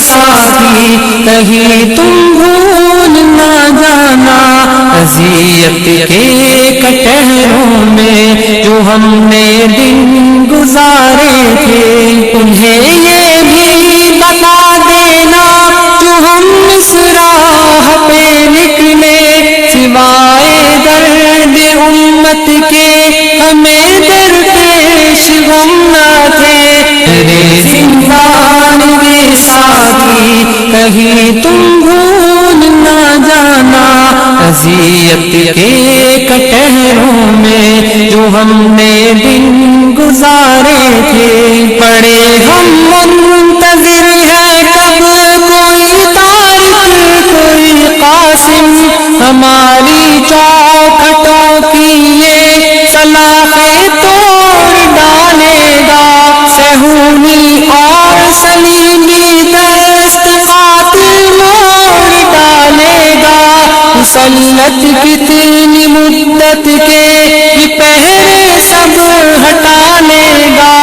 ساتھی کہیں تم بھول نہ جانا، اذیت کے کٹہروں میں جو ہم نے دن گزارے تھے، انہیں یہ بھی بتا دینا جو ہم اس راہ پہ نکلے، سوائے درد امت کے ہمیں درپیش غم نہ تھے۔ میرے زندان کے ساتھی کہیں تم بھول نہ جانا، اذیت کے کٹہروں میں جو ہم نے دن گزارے تھے، بڑے ہم منتظر ہیں کب کوئی طارق کوئی قاسم ہماری چوکھٹوں کی یہ سلاخیں توڑ ڈالے گا، صہیونی اور صلیبی دست قاتل موڑ ڈالے گا، مسلط کتنی مدت کے یہ پہرے سب ہٹا لے گا،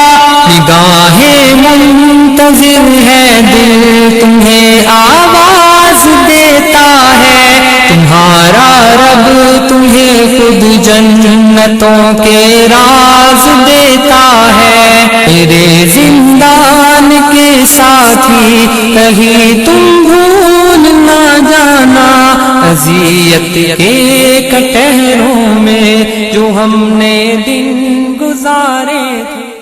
نگاہیں منتظر ہے دل تمہیں آواز دیتا ہے، تمہارا رب تمہیں خود جنتوں کے راز دیتا ہے۔ میرے زندان کے ساتھی کہیں تم بھول نہ جانا، اذیت کے کٹہروں میں جو ہم نے دن گزارے تھے۔